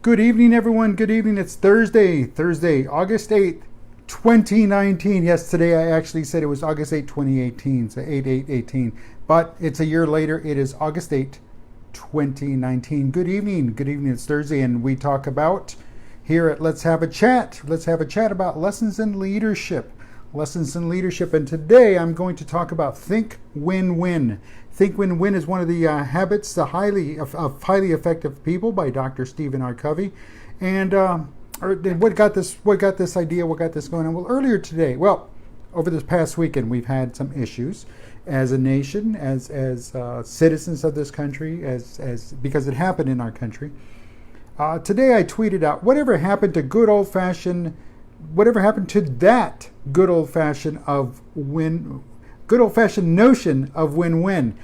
Good evening, everyone. Good evening. It's Thursday, August 8th, 2019. Yes, today I actually said it was August 8th, 2018, so 8/8/18. But it's a year later. It is August 8th, 2019. Good evening. Good evening. It's Thursday, and we talk about here at Let's Have a Chat. Let's have a chat about lessons in leadership. Lessons in leadership. And today I'm going to talk about think win-win. Think win-win is one of the habits of highly effective people by Dr. Stephen R. Covey. And what got this idea? What got this going on? Well, earlier today, over this past weekend, we've had some issues as a nation, as citizens of this country, as because it happened in our country. Today I tweeted out, whatever happened to that good old-fashioned notion of win-win.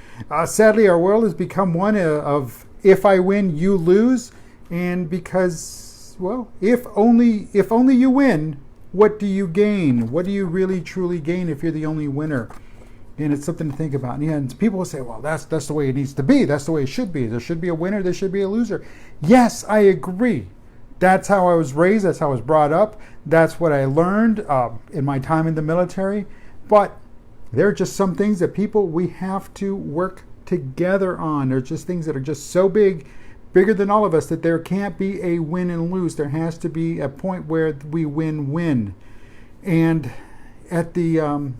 Sadly, our world has become one of if I win, you lose, and because, if only you win, what do you gain? What do you really truly gain if you're the only winner? And it's something to think about. And people will say, well, that's the way it needs to be. That's the way it should be. There should be a winner. There should be a loser. Yes, I agree. That's how I was raised. That's how I was brought up. That's what I learned in my time in the military. But there are just some things that we have to work together on. There's just things that are just so bigger than all of us, that there can't be a win and lose. There has to be a point where we win-win. And at the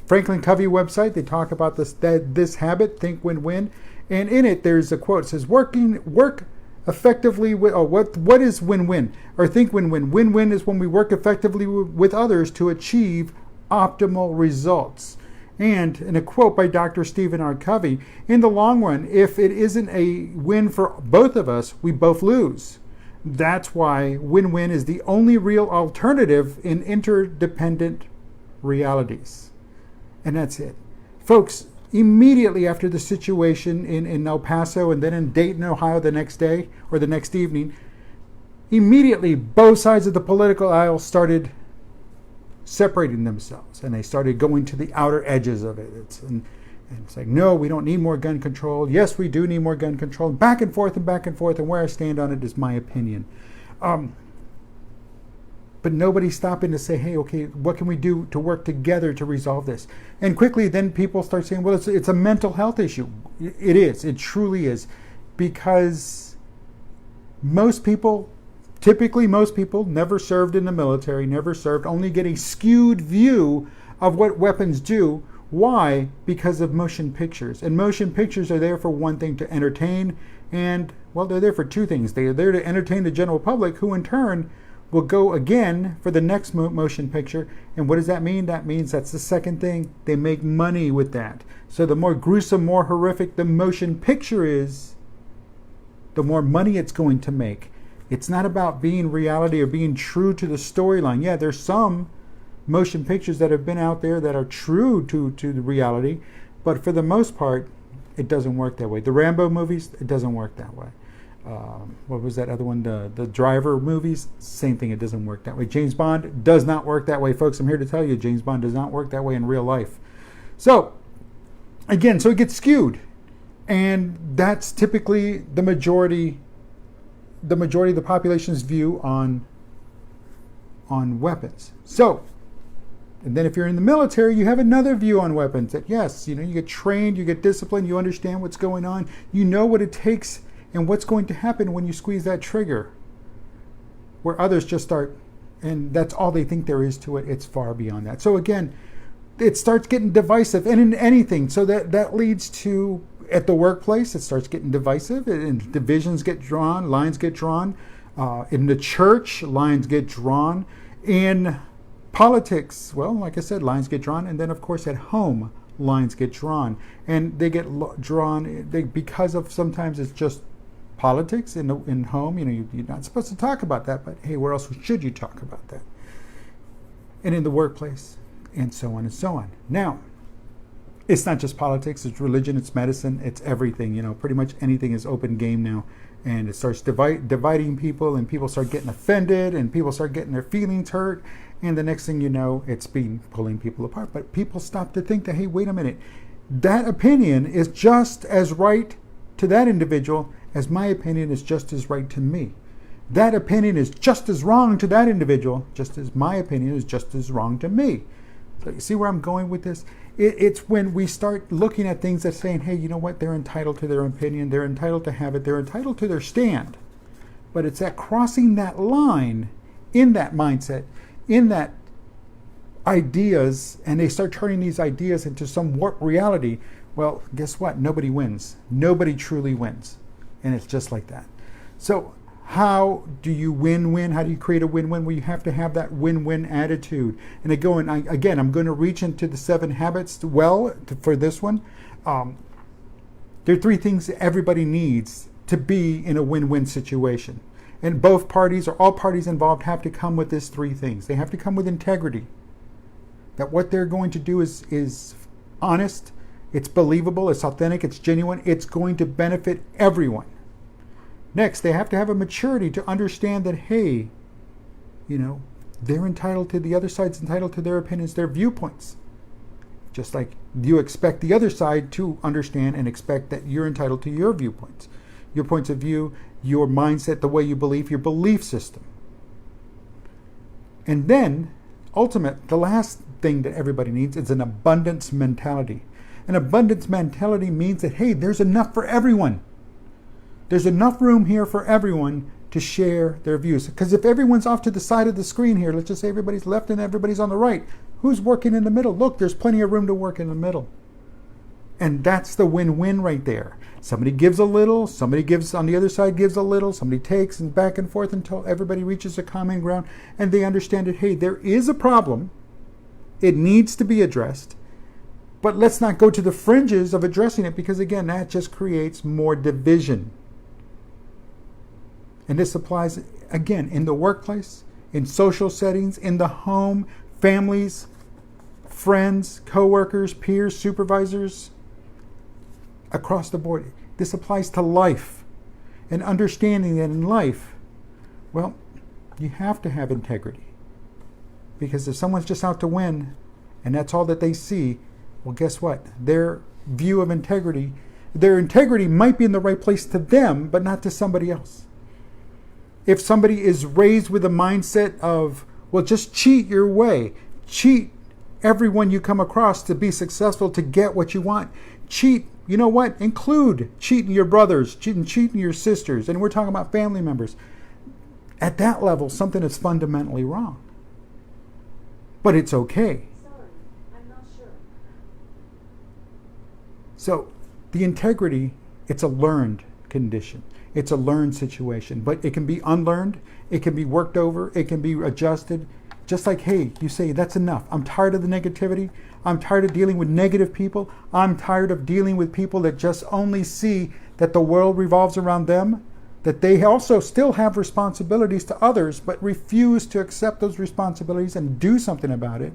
Franklin Covey website, they talk about this habit, think win-win. And in it, there's a quote. It says, work effectively with, what is win-win? Or think win-win. Win-win is when we work effectively with others to achieve optimal results. And in a quote by Dr. Stephen R. Covey, in the long run, if it isn't a win for both of us, we both lose. That's why win-win is the only real alternative in interdependent realities. And that's it. Folks, immediately after the situation in El Paso and then in Dayton, Ohio the next day or the next evening, immediately both sides of the political aisle started separating themselves, and they started going to the outer edges of it. And it's like, no, we don't need more gun control. Yes, we do need more gun control. Back and forth, and where I stand on it is my opinion. But nobody's stopping to say, hey, okay, what can we do to work together to resolve this? And quickly, then people start saying, well, it's a mental health issue. It is. It truly is. Because most people never served in the military, only get a skewed view of what weapons do. Why? Because of motion pictures. And motion pictures are there for one thing, to entertain. And, they're there for two things. They are there to entertain the general public, who in turn will go again for the next motion picture. And what does that mean? That means that's the second thing. They make money with that. So the more gruesome, more horrific the motion picture is, the more money it's going to make. It's not about being reality or being true to the storyline. Yeah, there's some motion pictures that have been out there that are true to the reality, but for the most part, it doesn't work that way. The Rambo movies, it doesn't work that way. What was that other one? The Driver movies, same thing. It doesn't work that way. James Bond does not work that way, folks. I'm here to tell you, James Bond does not work that way in real life. So, again, it gets skewed, and that's typically the majority of the population's view on weapons. So, and then if you're in the military, you have another view on weapons. That yes, you get trained, you get disciplined, you understand what's going on, you know what it takes and what's going to happen when you squeeze that trigger. Where others just start, and that's all they think there is to it. It's far beyond that. So again, it starts getting divisive, and in anything. So that leads to, at the workplace, it starts getting divisive, and divisions get drawn, lines get drawn. In the church, lines get drawn. In politics, like I said, lines get drawn. And then, of course, at home, lines get drawn. And they get drawn because of, sometimes it's just politics in home. You're not supposed to talk about that, but hey, where else should you talk about that? And in the workplace, and so on and so on. Now, it's not just politics, it's religion, it's medicine, it's everything. Pretty much anything is open game now. And it starts dividing people, and people start getting offended, and people start getting their feelings hurt. And the next thing you know, it's pulling people apart. But people stop to think that, hey, wait a minute. That opinion is just as right to that individual as my opinion is just as right to me. that opinion is just as wrong to that individual, just as my opinion is just as wrong to me. So you see where I'm going with this? It's when we start looking at things that saying, hey, you know what, they're entitled to their opinion, they're entitled to have it, they're entitled to their stand. But it's that crossing that line in that mindset, in that ideas, and they start turning these ideas into some warped reality. Well, guess what? Nobody wins. Nobody truly wins. And it's just like that. So how do you win-win? How do you create a win-win? Well, you have to have that win-win attitude. And again, I'm going to reach into the 7 habits for this one. There are 3 things that everybody needs to be in a win-win situation. And both parties or all parties involved have to come with these 3 things. They have to come with integrity. That what they're going to do is honest, it's believable, it's authentic, it's genuine, it's going to benefit everyone. Next, they have to have a maturity to understand that, hey, they're entitled to, the other side's entitled to their opinions, their viewpoints. Just like you expect the other side to understand and expect that you're entitled to your viewpoints, your points of view, your mindset, the way you believe, your belief system. And then, the last thing that everybody needs is an abundance mentality. An abundance mentality means that, hey, there's enough for everyone. There's enough room here for everyone to share their views. Because if everyone's off to the side of the screen here, let's just say everybody's left and everybody's on the right, who's working in the middle? Look, there's plenty of room to work in the middle. And that's the win-win right there. Somebody gives a little, somebody gives on the other side gives a little, somebody takes, and back and forth until everybody reaches a common ground and they understand that, hey, there is a problem. It needs to be addressed. But let's not go to the fringes of addressing it, because again, that just creates more division. And this applies, again, in the workplace, in social settings, in the home, families, friends, co-workers, peers, supervisors, across the board. This applies to life. And understanding that in life, well, you have to have integrity. Because if someone's just out to win, and that's all that they see, well, guess what? Their view of integrity, their integrity might be in the right place to them, but not to somebody else. If somebody is raised with a mindset of, well, just cheat your way, cheat everyone you come across to be successful, to get what you want, cheat, you know what? Include cheating your brothers, cheating your sisters, and we're talking about family members. At that level, something is fundamentally wrong. But it's okay. Sorry, I'm not sure. So the integrity, it's a learned condition. It's a learned situation, but it can be unlearned. It can be worked over. It can be adjusted. Just like, hey, you say, that's enough. I'm tired of the negativity. I'm tired of dealing with negative people. I'm tired of dealing with people that just only see that the world revolves around them, that they also still have responsibilities to others, but refuse to accept those responsibilities and do something about it.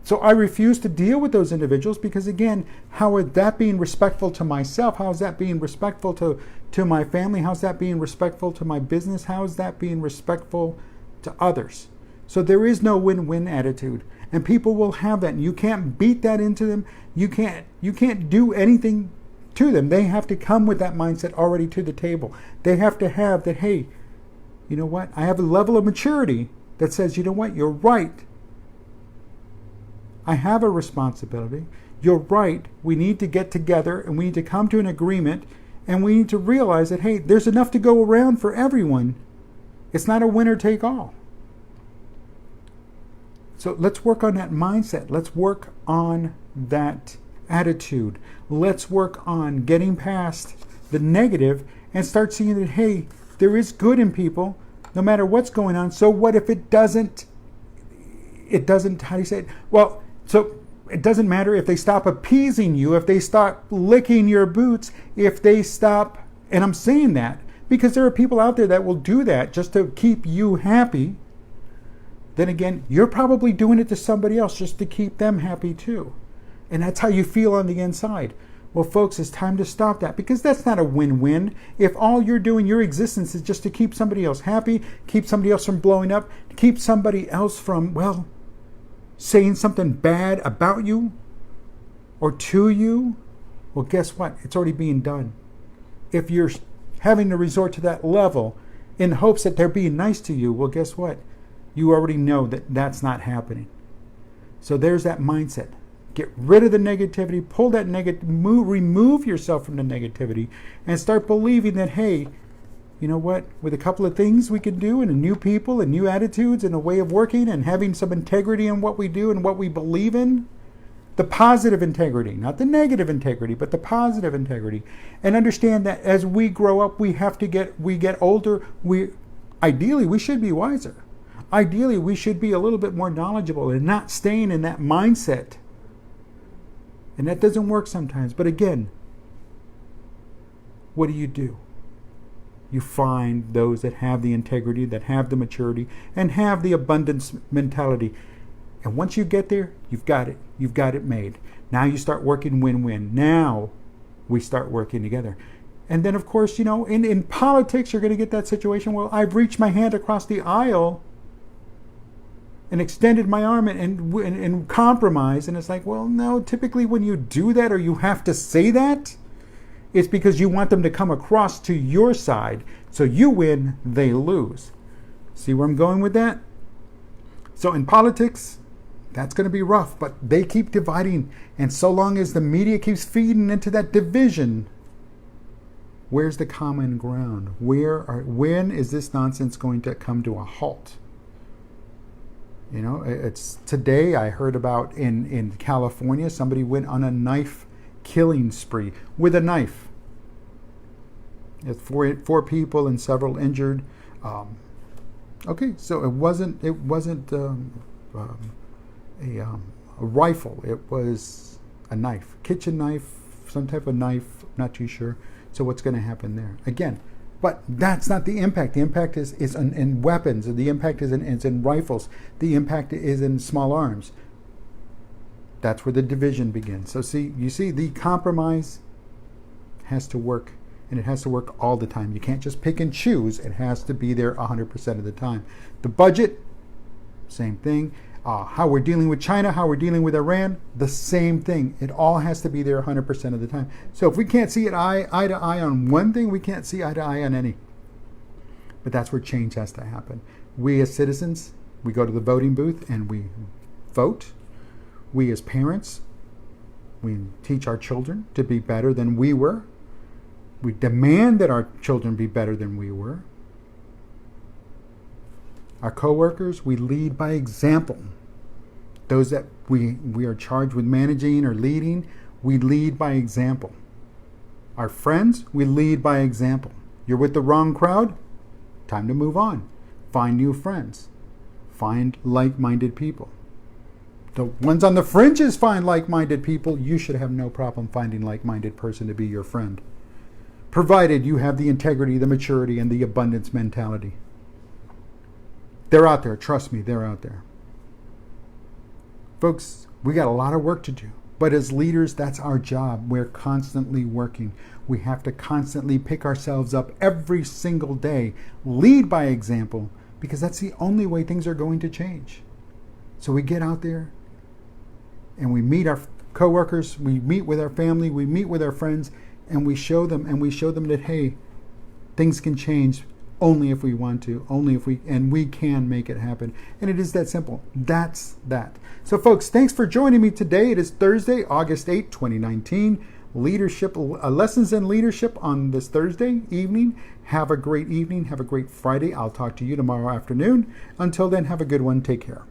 So I refuse to deal with those individuals because, again, how is that being respectful to myself? How is that being respectful to my family? How is that being respectful to my business? How is that being respectful to others? So there is no win-win attitude. And people will have that. And you can't beat that into them. You can't do anything to them. They have to come with that mindset already to the table. They have to have that, hey, you know what? I have a level of maturity that says, you know what? You're right. I have a responsibility. You're right. We need to get together and we need to come to an agreement, and we need to realize that, hey, there's enough to go around for everyone. It's not a winner take all. So let's work on that mindset. Let's work on that attitude. Let's work on getting past the negative and start seeing that, hey, there is good in people no matter what's going on. So what if it doesn't, how do you say it? Well, so it doesn't matter if they stop appeasing you, if they stop licking your boots, if they stop, and I'm saying that because there are people out there that will do that just to keep you happy. Then again, you're probably doing it to somebody else just to keep them happy too. And that's how you feel on the inside. Well, folks, it's time to stop that, because that's not a win-win. If all you're doing, your existence, is just to keep somebody else happy, keep somebody else from blowing up, keep somebody else from, well, saying something bad about you or to you, well, guess what? It's already being done. If you're having to resort to that level, in hopes that they're being nice to you. Well, guess what? You already know that that's not happening. So there's that mindset. Get rid of the negativity, pull that remove yourself from the negativity, and start believing that, hey, you know what? With a couple of things we can do, and a new people and new attitudes and a way of working and having some integrity in what we do and what we believe in, the positive integrity, not the negative integrity, but the positive integrity. And understand that as we grow up, we get older, ideally we should be wiser. Ideally, we should be a little bit more knowledgeable and not staying in that mindset. And that doesn't work sometimes. But again, what do? You find those that have the integrity, that have the maturity, and have the abundance mentality. And once you get there, you've got it. You've got it made. Now you start working win-win. Now we start working together. And then, of course, in politics, you're going to get that situation. Well, I've reached my hand across the aisle and extended my arm and compromise. And it's like, well, no, typically when you do that or you have to say that, it's because you want them to come across to your side. So you win, they lose. See where I'm going with that? So in politics, that's going to be rough, but they keep dividing. And so long as the media keeps feeding into that division, where's the common ground? When is this nonsense going to come to a halt? It's today I heard about in California, somebody went on a knife killing spree with a knife. It's four people and several injured. Okay, so it wasn't a rifle. It was a knife, kitchen knife, some type of knife. Not too sure. So what's going to happen there? Again, but that's not the impact. The impact is in weapons. The impact is in rifles. The impact is in small arms. That's where the division begins. So you see, the compromise has to work, and it has to work all the time. You can't just pick and choose. It has to be there 100% of the time. The budget, same thing. How we're dealing with China, how we're dealing with Iran, the same thing. It all has to be there 100% of the time. So if we can't see it eye to eye on one thing, we can't see eye to eye on any. But that's where change has to happen. We as citizens, we go to the voting booth and we vote. We as parents, we teach our children to be better than we were. We demand that our children be better than we were. Our co-workers, we lead by example. Those that we are charged with managing or leading, we lead by example. Our friends, we lead by example. You're with the wrong crowd, time to move on. Find new friends. Find like-minded people. The ones on the fringes find like-minded people. You should have no problem finding a like-minded person to be your friend, provided you have the integrity, the maturity, and the abundance mentality. They're out there. Trust me, they're out there. Folks, we got a lot of work to do. But as leaders, that's our job. We're constantly working. We have to constantly pick ourselves up every single day. Lead by example, because that's the only way things are going to change. So we get out there and we meet our coworkers, we meet with our family, we meet with our friends, and we show them that, hey, things can change only if we want to, and we can make it happen. And it is that simple. That's that. So folks, thanks for joining me today. It is Thursday, August 8, 2019. Leadership, lessons in leadership on this Thursday evening. Have a great evening. Have a great Friday. I'll talk to you tomorrow afternoon. Until then, have a good one. Take care.